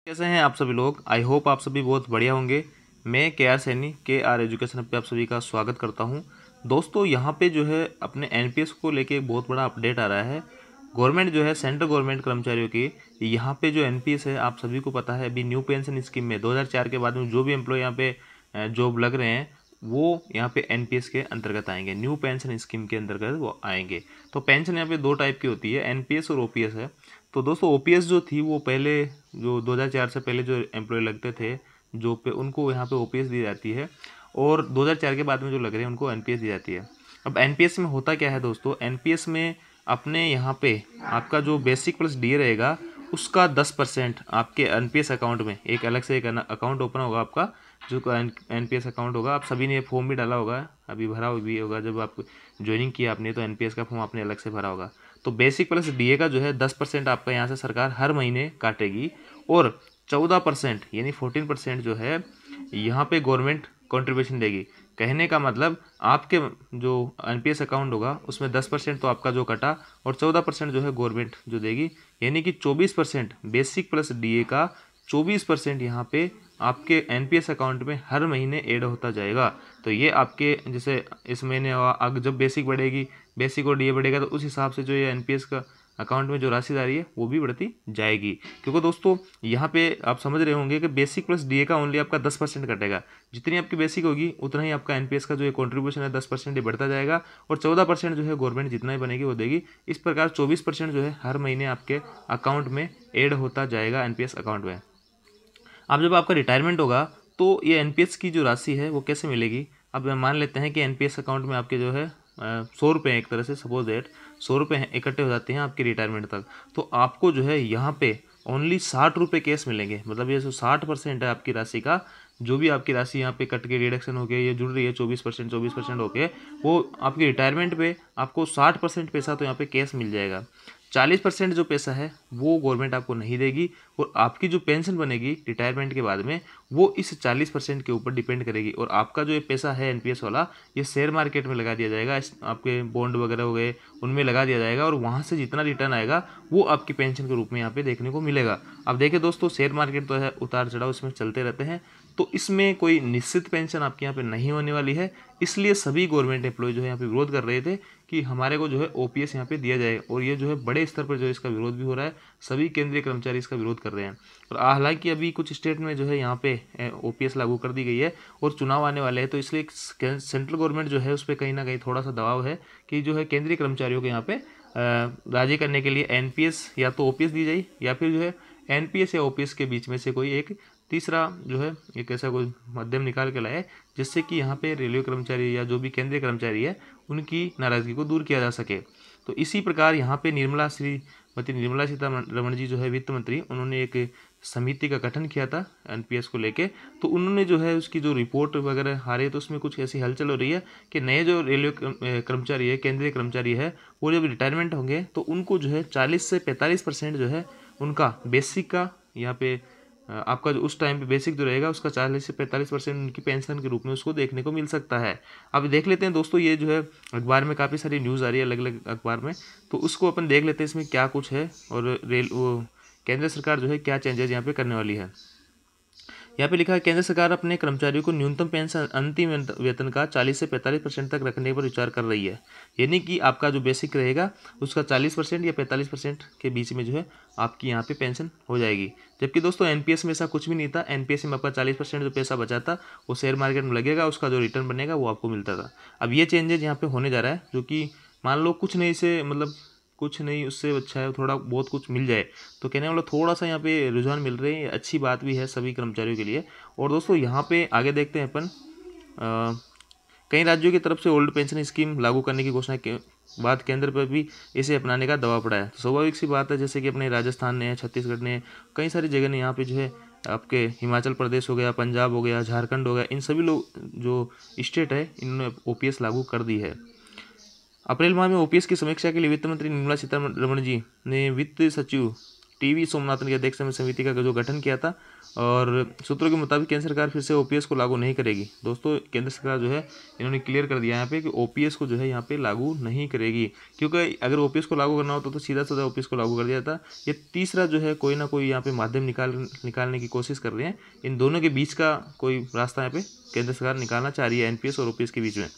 कैसे हैं आप सभी लोग। आई होप आप सभी बहुत बढ़िया होंगे। मैं के आर सैनी के आर एजुकेशन पे आप सभी का स्वागत करता हूं। दोस्तों यहाँ पे जो है अपने एनपीएस को लेके एक बहुत बड़ा अपडेट आ रहा है। गवर्नमेंट जो है सेंट्रल गवर्नमेंट कर्मचारियों की यहाँ पे जो एनपीएस है आप सभी को पता है अभी न्यू पेंशन स्कीम में 2004 के बाद में जो भी एम्प्लॉय यहाँ पे जॉब लग रहे हैं वो यहाँ पे एनपीएस के अंतर्गत आएंगे, न्यू पेंशन स्कीम के अंतर्गत वो आएंगे। तो पेंशन यहाँ पे दो टाइप की होती है, एनपीएस और ओपीएस है। तो दोस्तों ओपीएस जो थी वो पहले जो 2004 से पहले जो एम्प्लॉय लगते थे जॉब पे उनको यहाँ पे ओपीएस दी जाती है, और 2004 के बाद में जो लग रहे हैं उनको एनपीएस दी जाती है। अब एनपीएस में होता क्या है दोस्तों, एनपीएस में अपने यहाँ पे आपका जो बेसिक प्लस डी रहेगा उसका 10% आपके एनपीएस अकाउंट में एक अलग से एक अकाउंट ओपन होगा आपका, जो एनपीएस अकाउंट होगा। आप सभी ने फॉर्म भी डाला होगा, अभी भरा भी होगा, जब आप ज्वाइनिंग किया आपने तो एनपीएस का फॉर्म आपने अलग से भरा होगा। तो बेसिक प्लस डीए का जो है 10% आपका यहाँ से सरकार हर महीने काटेगी, और 14% यानी 14% जो है यहाँ पे गवर्नमेंट कंट्रीब्यूशन देगी। कहने का मतलब आपके जो एनपीएस अकाउंट होगा उसमें 10% तो आपका जो कटा और 14% जो है गवर्नमेंट जो देगी, यानी कि 24% बेसिक प्लस डीए का 24% यहाँ पे आपके एनपीएस अकाउंट में हर महीने ऐड होता जाएगा। तो ये आपके जैसे इस महीने जब बेसिक बढ़ेगी, बेसिक और डीए बढ़ेगा, तो उस हिसाब से जो ये एनपीएस का अकाउंट में जो राशि आ रही है वो भी बढ़ती जाएगी। क्योंकि दोस्तों यहाँ पे आप समझ रहे होंगे कि बेसिक प्लस डीए का ओनली आपका 10% कटेगा। जितनी आपकी बेसिक होगी उतना ही आपका एनपीएस का जो ये कॉन्ट्रीब्यूशन है 10% ही बढ़ता जाएगा, और 14% जो है गवर्नमेंट जितना ही बनेगी वो देगी। इस प्रकार 24% जो है हर महीने आपके अकाउंट में ऐड होता जाएगा एनपीएस अकाउंट में। अब जब आपका रिटायरमेंट होगा तो ये एनपीएस की जो राशि है वो कैसे मिलेगी। अब मान लेते हैं कि एनपीएस अकाउंट में आपके जो है 100 रुपये, एक तरह से सपोज दैट 100 रुपये इकट्ठे हो जाते हैं आपके रिटायरमेंट तक, तो आपको जो है यहाँ पे ओनली 60 रुपये कैश मिलेंगे। मतलब ये जो 60% है आपकी राशि का, जो भी आपकी राशि यहाँ पे कट के डिडक्शन हो गया ये जुड़ रही है 24% हो गए, वो आपके रिटायरमेंट पे आपको 60% पैसा तो यहाँ पे कैश मिल जाएगा। 40% जो पैसा है वो गवर्नमेंट आपको नहीं देगी, और आपकी जो पेंशन बनेगी रिटायरमेंट के बाद में वो इस 40% के ऊपर डिपेंड करेगी। और आपका जो ये पैसा है एनपीएस वाला ये शेयर मार्केट में लगा दिया जाएगा, आपके बॉन्ड वगैरह हो गए उनमें लगा दिया जाएगा, और वहाँ से जितना रिटर्न आएगा वो आपकी पेंशन के रूप में यहाँ पे देखने को मिलेगा। अब देखिए दोस्तों शेयर मार्केट तो है, उतार चढ़ाव इसमें चलते रहते हैं, तो इसमें कोई निश्चित पेंशन आपके यहाँ पे नहीं होने वाली है। इसलिए सभी गवर्नमेंट एम्प्लॉय जो है यहाँ पे विरोध कर रहे थे कि हमारे को जो है ओपीएस यहाँ पे दिया जाए, और ये जो है बड़े स्तर पर जो है इसका विरोध भी हो रहा है, सभी केंद्रीय कर्मचारी इसका विरोध कर रहे हैं। और हालांकि अभी कुछ स्टेट में जो है यहाँ पे ओपीएस लागू कर दी गई है और चुनाव आने वाले हैं, तो इसलिए सेंट्रल गवर्नमेंट जो है उस पर कहीं ना कहीं थोड़ा सा दबाव है कि जो है केंद्रीय कर्मचारियों को यहाँ पे राजी करने के लिए एनपीएस या तो ओपीएस दी जाए, या फिर जो है एनपीएस या ओपीएस के बीच में से कोई एक तीसरा जो है एक ऐसा कोई मध्यम निकाल के लाए, जिससे कि यहाँ पे रेलवे कर्मचारी या जो भी केंद्रीय कर्मचारी है उनकी नाराज़गी को दूर किया जा सके। तो इसी प्रकार यहाँ पे निर्मला सीतारमण जी जो है वित्त मंत्री, उन्होंने एक समिति का गठन किया था एनपीएस को लेके। तो उन्होंने जो है उसकी जो रिपोर्ट वगैरह आ रही है तो उसमें कुछ ऐसी हलचल हो रही है कि नए जो रेलवे कर्मचारी है, केंद्रीय कर्मचारी है, वो जब रिटायरमेंट होंगे तो उनको जो है 40 से 45% जो है उनका बेसिक का यहाँ पे आपका जो उस टाइम पे बेसिक जो रहेगा उसका 40 से 45% उनकी पेंशन के रूप में उसको देखने को मिल सकता है। अब देख लेते हैं दोस्तों, ये जो है अखबार में काफ़ी सारी न्यूज़ आ रही है अलग अलग अखबार में, तो उसको अपन देख लेते हैं इसमें क्या कुछ है, और केंद्र सरकार जो है क्या चेंजेस यहाँ पे करने वाली है। यहाँ पे लिखा है केंद्र सरकार अपने कर्मचारियों को न्यूनतम पेंशन अंतिम वेतन का 40 से 45% तक रखने पर विचार कर रही है। यानी कि आपका जो बेसिक रहेगा उसका 40% या 45% के बीच में जो है आपकी यहाँ पे पेंशन हो जाएगी। जबकि दोस्तों एनपीएस में ऐसा कुछ भी नहीं था। एनपीएस में आपका 40% जो पैसा बचा था वो शेयर मार्केट में लगेगा, उसका जो रिटर्न बनेगा वो आपको मिलता था। अब ये चेंजेज यहाँ पे होने जा रहा है, जो कि मान लो कुछ नहीं से मतलब कुछ नहीं उससे अच्छा है थोड़ा बहुत कुछ मिल जाए, तो कहने वाला थोड़ा सा यहाँ पे रुझान मिल रहे हैं, अच्छी बात भी है सभी कर्मचारियों के लिए। और दोस्तों यहाँ पे आगे देखते हैं अपन, कई राज्यों की तरफ से ओल्ड पेंशन स्कीम लागू करने की घोषणा के बाद केंद्र पर भी इसे अपनाने का दबाव पड़ा है। तो स्वाभाविक सी बात है, जैसे कि अपने राजस्थान ने, छत्तीसगढ़ ने, कई सारी जगह ने यहाँ पे जो है आपके हिमाचल प्रदेश हो गया, पंजाब हो गया, झारखंड हो गया, इन सभी लोग जो स्टेट है इन्होंने ओपीएस लागू कर दी है। अप्रैल माह में ओपीएस की समीक्षा के लिए वित्त मंत्री निर्मला सीतारमण जी ने वित्त सचिव टीवी सोमनाथन की अध्यक्षता में समिति का जो गठन किया था, और सूत्रों के मुताबिक केंद्र सरकार फिर से ओपीएस को लागू नहीं करेगी। दोस्तों केंद्र सरकार जो है इन्होंने क्लियर कर दिया यहाँ पे कि ओपीएस को जो है यहाँ पे लागू नहीं करेगी, क्योंकि अगर ओपीएस को लागू करना होता तो सीधा सीधा ओपीएस को लागू कर दिया था। ये तीसरा जो है कोई ना कोई यहाँ पे माध्यम निकालने की कोशिश कर रहे हैं। इन दोनों के बीच का कोई रास्ता यहाँ पे केंद्र सरकार निकालना चाह रही है एनपीएस और ओपीएस के बीच में।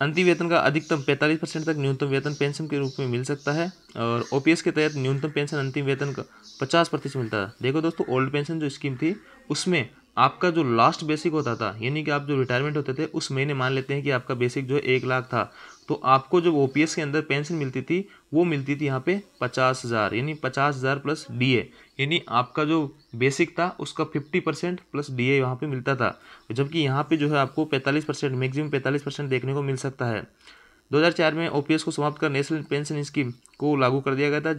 अंतिम वेतन का अधिकतम 45% तक न्यूनतम वेतन पेंशन के रूप में मिल सकता है, और ओपीएस के तहत न्यूनतम पेंशन अंतिम वेतन का 50% मिलता है। देखो दोस्तों, ओल्ड पेंशन जो स्कीम थी उसमें आपका जो लास्ट बेसिक होता था, यानी कि आप जो रिटायरमेंट होते थे उस महीने मान लेते हैं कि आपका बेसिक जो है 1 लाख था, तो आपको जो ओपीएस के अंदर पेंशन मिलती थी वो मिलती थी यहाँ पे 50,000, यानी 50,000 प्लस डीए, यानी आपका जो बेसिक था उसका 50% प्लस डीए यहाँ पे मिलता था। जबकि यहाँ पे जो है आपको 45%, मैक्सिमम 45% देखने को मिल सकता है। 2004 में ओपीएस को समाप्त कर नेशनल पेंशन स्कीम को लागू कर दिया गया था,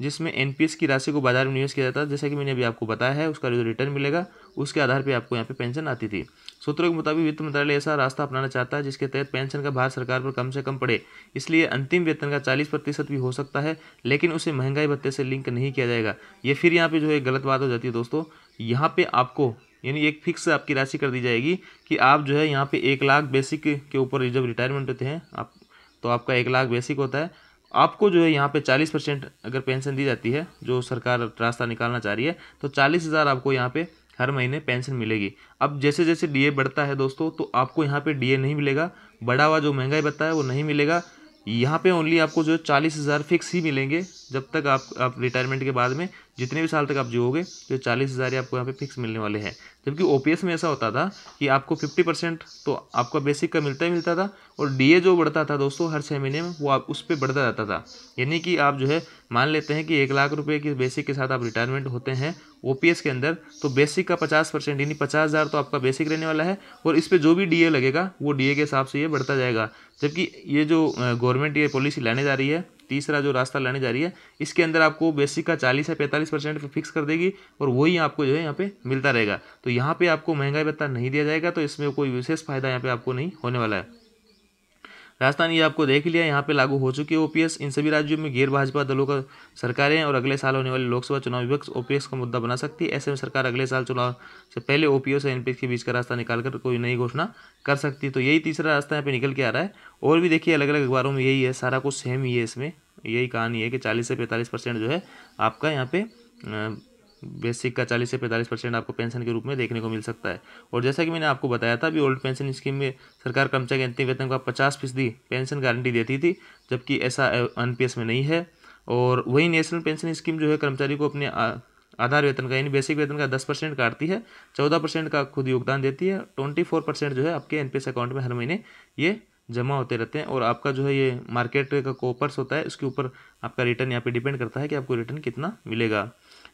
जिसमें एनपीएस की राशि को बाजार में निवेश किया जाता है। जैसा कि मैंने अभी आपको बताया है, उसका जो रिटर्न मिलेगा उसके आधार पर आपको यहाँ पे पेंशन आती थी। सूत्रों के मुताबिक वित्त मंत्रालय ऐसा रास्ता अपनाना चाहता है जिसके तहत पेंशन का भार सरकार पर कम से कम पड़े, इसलिए अंतिम वेतन का 40% भी हो सकता है, लेकिन उसे महंगाई भत्ते से लिंक नहीं किया जाएगा। ये फिर यहाँ पे जो है गलत बात हो जाती है दोस्तों। यहाँ पे आपको यानी एक फिक्स आपकी राशि कर दी जाएगी कि आप जो है यहाँ पे 1 लाख बेसिक के ऊपर जब रिटायरमेंट होते हैं आप, तो आपका 1 लाख बेसिक होता है, आपको जो है यहाँ पे 40% अगर पेंशन दी जाती है, जो सरकार रास्ता निकालना चाह रही है, तो 40,000 आपको यहाँ पे हर महीने पेंशन मिलेगी। अब जैसे जैसे डीए बढ़ता है दोस्तों, तो आपको यहाँ पे डीए नहीं मिलेगा, बढ़ा हुआ जो महंगाई भत्ता है वो नहीं मिलेगा। यहाँ पे ओनली आपको जो 40,000 फिक्स ही मिलेंगे, जब तक आप रिटायरमेंट के बाद में जितने भी साल तक आप जियोगे तो 40,000 आपको यहाँ पे फिक्स मिलने वाले हैं। जबकि ओपीएस में ऐसा होता था कि आपको 50% तो आपका बेसिक का मिलता ही मिलता था, और डीए जो बढ़ता था दोस्तों हर 6 महीने में, वो आप उस पर बढ़ता जाता था। यानी कि आप जो है मान लेते हैं कि 1 लाख रुपये की बेसिक के साथ आप रिटायरमेंट होते हैं ओपीएस के अंदर, तो बेसिक का 50% यानी 50,000 तो आपका बेसिक रहने वाला है, और इस पर जो भी डीए लगेगा वो डीए के हिसाब से ये बढ़ता जाएगा। जबकि ये जो गवर्नमेंट ये पॉलिसी लाने जा रही है, तीसरा जो रास्ता लाने जा रही है, इसके अंदर आपको बेसिक का 40 या 45% फिक्स कर देगी, और वही आपको जो है यहाँ पे मिलता रहेगा। तो यहाँ पे आपको महंगाई भत्ता नहीं दिया जाएगा, तो इसमें कोई विशेष फायदा यहाँ पे आपको नहीं होने वाला है। राजस्थान ये आपको देख लिया, यहाँ पे लागू हो चुकी है ओपीएस। इन सभी राज्यों में गैर भाजपा दलों का सरकारें और अगले साल होने वाले लोकसभा चुनाव विपक्ष ओपीएस का मुद्दा बना सकती है। ऐसे में सरकार अगले साल चुनाव से पहले ओपीएस और एनपीएस के बीच का रास्ता निकालकर कोई नई घोषणा कर सकती है। तो यही तीसरा रास्ता यहाँ पे निकल के आ रहा है। और भी देखिए अलग अलग अखबारों में यही है, सारा कुछ सेम ही है, इसमें यही कहानी है कि 40 से 45% जो है आपका यहाँ पे बेसिक का 40 से 45% आपको पेंशन के रूप में देखने को मिल सकता है। और जैसा कि मैंने आपको बताया था अभी, ओल्ड पेंशन स्कीम में सरकार कर्मचारी के अंतिम वेतन का 50% पेंशन गारंटी देती थी, जबकि ऐसा एनपीएस में नहीं है। और वही नेशनल पेंशन स्कीम जो है कर्मचारी को अपने आधार वेतन का यानी बेसिक वेतन का 10% काटती है, 14% का खुद योगदान देती है, 24% जो है आपके एनपीएस अकाउंट में हर महीने ये जमा होते रहते हैं। और आपका जो है ये मार्केट का कॉपर्स होता है, इसके ऊपर आपका रिटर्न यहाँ पे डिपेंड करता है कि आपको रिटर्न कितना मिलेगा।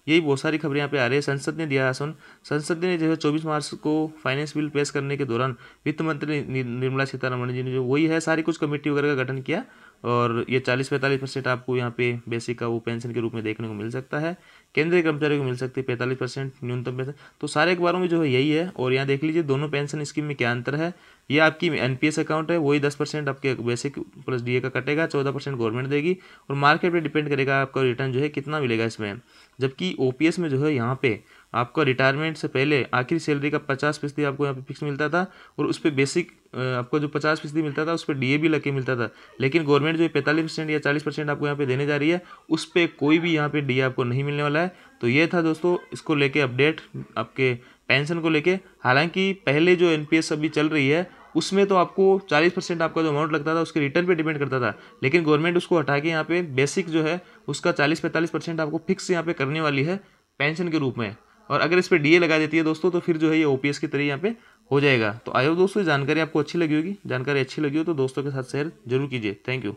यही बहुत सारी खबरें यहाँ पे आ रही है। संसद ने दिया आश्वासन, संसद ने जो है 24 मार्च को फाइनेंस बिल पेश करने के दौरान वित्त मंत्री निर्मला सीतारमण जी ने जो वही है सारी कुछ कमेटी वगैरह का गठन किया, और ये 40-45% आपको यहाँ पे बेसिक का वो पेंशन के रूप में देखने को मिल सकता है। केंद्रीय कर्मचारियों को मिल सकती है 45% न्यूनतम पेंशन। तो सारे अखबारों में जो है यही है। और यहाँ देख लीजिए दोनों पेंशन स्कीम में क्या अंतर है। ये आपकी एनपीएस अकाउंट है, वही 10% आपके बेसिक प्लस डीए का कटेगा, 14% गवर्नमेंट देगी, और मार्केट पे डिपेंड करेगा आपका रिटर्न जो है कितना मिलेगा इसमें। जबकि ओपीएस में जो है यहाँ पे आपका रिटायरमेंट से पहले आखिरी सैलरी का 50% आपको यहाँ पे फिक्स मिलता था, और उस पर बेसिक आपको जो 50% मिलता था उस पर डीए भी लग के मिलता था। लेकिन गवर्नमेंट जो 45% या 40% आपको यहाँ पे देने जा रही है, उस पर कोई भी यहाँ पे डीए आपको नहीं मिलने वाला है। तो ये था दोस्तों इसको लेके अपडेट आपके पेंशन को लेके। हालांकि पहले जो एनपीएस अभी चल रही है उसमें तो आपको 40% आपका जो अमाउंट लगता था उसके रिटर्न पे डिपेंड करता था, लेकिन गवर्नमेंट उसको हटा के यहाँ पे बेसिक जो है उसका 40-45% आपको फिक्स यहाँ पे करने वाली है पेंशन के रूप में। और अगर इस पर डीए लगा देती है दोस्तों, तो फिर जो है ये ओपीएस की तरह यहाँ पे हो जाएगा। तो आई होप दोस्तों जानकारी आपको अच्छी लगी होगी। जानकारी अच्छी लगी हो तो दोस्तों के साथ शेयर जरूर कीजिए। Thank you.